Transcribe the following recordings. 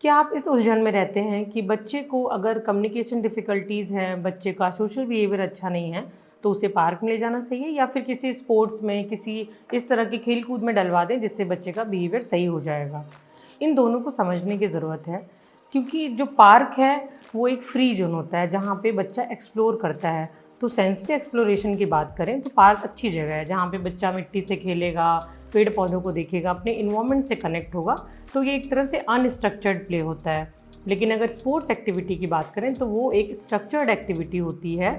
क्या आप इस उलझन में रहते हैं कि बच्चे को अगर कम्युनिकेशन डिफ़िकल्टीज़ हैं, बच्चे का सोशल बिहेवियर अच्छा नहीं है, तो उसे पार्क में ले जाना चाहिए या फिर किसी स्पोर्ट्स में, किसी इस तरह के खेल-कूद में डलवा दें जिससे बच्चे का बिहेवियर सही हो जाएगा? इन दोनों को समझने की ज़रूरत है, क्योंकि जो पार्क है वो एक फ्री ज़ोन होता है जहाँ पे बच्चा एक्सप्लोर करता है। तो सेंसरी एक्सप्लोरेशन की बात करें तो पार्क अच्छी जगह है जहाँ पे बच्चा मिट्टी से खेलेगा, पेड़-पौधों को देखेगा, अपने एनवायरनमेंट से कनेक्ट होगा। तो ये एक तरह से अनस्ट्रक्चर्ड प्ले होता है। लेकिन अगर स्पोर्ट्स एक्टिविटी की बात करें तो वो एक स्ट्रक्चर्ड एक्टिविटी होती है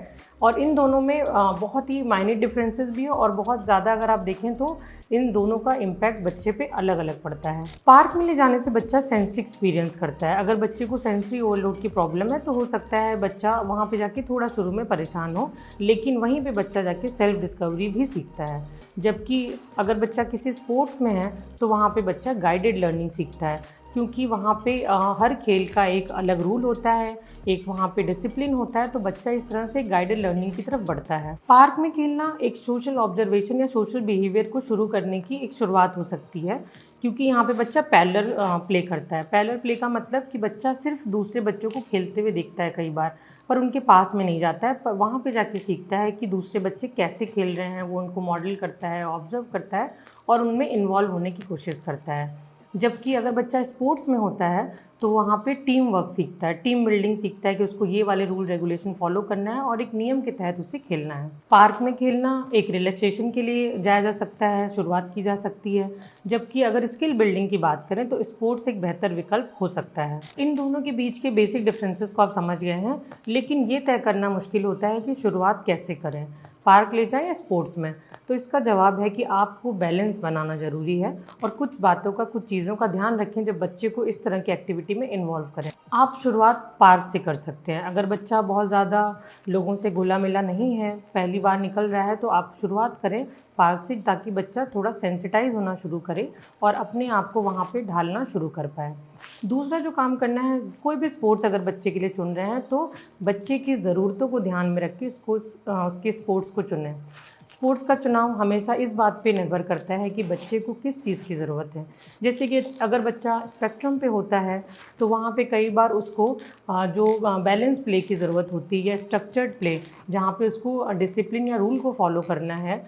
और इन दोनों में बहुत ही माइन्यूट डिफरेंसेस भी है और बहुत ज़्यादा अगर आप देखें तो इन दोनों का इम्पैक्ट बच्चे पे अलग अलग पड़ता है। पार्क में ले जाने से बच्चा सेंसरी एक्सपीरियंस करता है। अगर बच्चे को सेंसरी ओवरलोड की प्रॉब्लम है तो हो सकता है बच्चा वहाँ पे जाके थोड़ा शुरू में परेशान हो, लेकिन वहीं पे बच्चा जाके सेल्फ डिस्कवरी भी सीखता है। जबकि अगर बच्चा किसी स्पोर्ट्स में है तो वहाँ पे बच्चा गाइडेड लर्निंग सीखता है, क्योंकि वहाँ पे हर खेल का एक अलग रूल होता है, एक वहाँ पे डिसिप्लिन होता है, तो बच्चा इस तरह से गाइडेड लर्निंग की तरफ बढ़ता है। पार्क में खेलना एक सोशल ऑब्जर्वेशन या सोशल बिहेवियर को शुरू करने की एक शुरुआत हो सकती है, क्योंकि यहाँ पे बच्चा पैरेलल प्ले करता है। पैरेलल प्ले का मतलब कि बच्चा सिर्फ दूसरे बच्चों को खेलते हुए देखता है कई बार, पर उनके पास में नहीं जाता है, पर वहाँ पे जाके सीखता है कि दूसरे बच्चे कैसे खेल रहे हैं, वो उनको मॉडल करता है, ऑब्जर्व करता है और उनमें इन्वॉल्व होने की कोशिश करता है। जबकि अगर बच्चा स्पोर्ट्स में होता है तो वहाँ पे टीम वर्क सीखता है, टीम बिल्डिंग सीखता है कि उसको ये वाले रूल रेगुलेशन फॉलो करना है और एक नियम के तहत उसे खेलना है। पार्क में खेलना एक रिलैक्सेशन के लिए जाया जा सकता है, शुरुआत की जा सकती है, जबकि अगर स्किल बिल्डिंग की बात करें तो स्पोर्ट्स एक बेहतर विकल्प हो सकता है। इन दोनों के बीच के बेसिक डिफरेंसेस को आप समझ गए हैं, लेकिन ये तय करना मुश्किल होता है कि शुरुआत कैसे करें, पार्क ले जाएं या स्पोर्ट्स में। तो इसका जवाब है कि आपको बैलेंस बनाना ज़रूरी है और कुछ बातों का, कुछ चीज़ों का ध्यान रखें जब बच्चे को इस तरह की एक्टिविटी में इन्वॉल्व करें। आप शुरुआत पार्क से कर सकते हैं। अगर बच्चा बहुत ज़्यादा लोगों से घुला मिला नहीं है, पहली बार निकल रहा है, तो आप शुरुआत करें पार्क से, ताकि बच्चा थोड़ा सेंसिटाइज होना शुरू करे और अपने आप को वहाँ पे ढालना शुरू कर पाए। दूसरा जो काम करना है, कोई भी स्पोर्ट्स अगर बच्चे के लिए चुन रहे हैं तो बच्चे की ज़रूरतों को ध्यान में रख के उसके स्पोर्ट्स को चुनें। स्पोर्ट्स का चुनाव हमेशा इस बात पे निर्भर करता है कि बच्चे को किस चीज़ की ज़रूरत है। जैसे कि अगर बच्चा स्पेक्ट्रम पे होता है तो वहाँ पे कई बार उसको जो बैलेंस प्ले की ज़रूरत होती है या स्ट्रक्चर्ड प्ले, जहाँ पे उसको डिसिप्लिन या रूल को फॉलो करना है,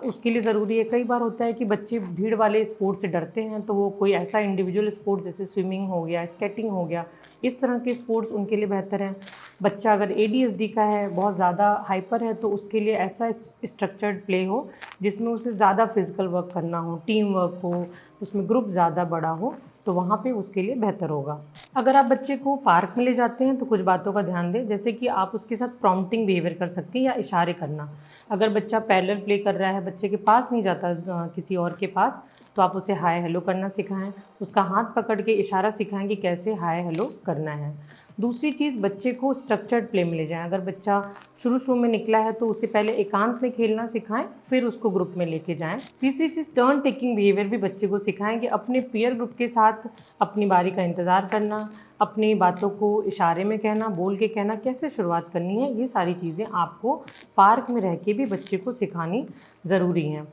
उसके लिए ज़रूरी है। कई बार होता है कि बच्चे भीड़ वाले स्पोर्ट्स से डरते हैं, तो वो कोई ऐसा इंडिविजुअल स्पोर्ट्स जैसे स्विमिंग हो गया, स्केटिंग हो गया, इस तरह के स्पोर्ट्स उनके लिए बेहतर हैं। बच्चा अगर ADHD का है, बहुत ज़्यादा हाइपर है, तो उसके लिए ऐसा स्ट्रक्चर्ड प्ले हो जिसमें उसे ज़्यादा फिजिकल वर्क करना हो, टीम वर्क हो, उसमें ग्रुप ज़्यादा बड़ा हो, तो वहाँ पे उसके लिए बेहतर होगा। अगर आप बच्चे को पार्क में ले जाते हैं तो कुछ बातों का ध्यान दें, जैसे कि आप उसके साथ प्रॉम्प्टिंग बिहेवियर कर सकती हैं या इशारे करना। अगर बच्चा पैरेलल प्ले कर रहा है, बच्चे के पास नहीं जाता किसी और के पास, तो आप उसे हाय हेलो करना सिखाएं, उसका हाथ पकड़ के इशारा सिखाएं कि कैसे हाय हेलो करना है। दूसरी चीज़, बच्चे को स्ट्रक्चर्ड प्ले में ले जाएं। अगर बच्चा शुरू में निकला है तो उसे पहले एकांत में खेलना सिखाएं, फिर उसको ग्रुप में लेके जाएं। तीसरी चीज़, टर्न टेकिंग बिहेवियर भी बच्चे को सिखाएं कि अपने पीयर ग्रुप के साथ अपनी बारी का इंतज़ार करना, अपनी बातों को इशारे में कहना, बोल के कहना, कैसे शुरुआत करनी है, ये सारी चीज़ें आपको पार्क में रह के भी बच्चे को सिखानी ज़रूरी हैं।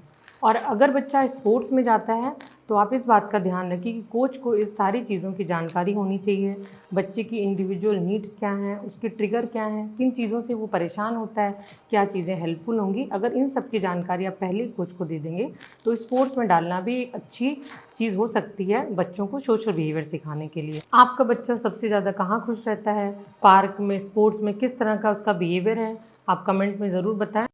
और अगर बच्चा स्पोर्ट्स में जाता है तो आप इस बात का ध्यान रखिए कि कोच को इस सारी चीज़ों की जानकारी होनी चाहिए। बच्चे की इंडिविजुअल नीड्स क्या हैं, उसके ट्रिगर क्या हैं, किन चीज़ों से वो परेशान होता है, क्या चीज़ें हेल्पफुल होंगी। अगर इन सब की जानकारी आप पहले ही कोच को दे देंगे तो स्पोर्ट्स में डालना भी एक अच्छी चीज़ हो सकती है बच्चों को सोशल बिहेवियर सिखाने के लिए। आपका बच्चा सबसे ज़्यादा कहाँ खुश रहता है, पार्क में, स्पोर्ट्स में, किस तरह का उसका बिहेवियर है, आप कमेंट में ज़रूर बताएँ।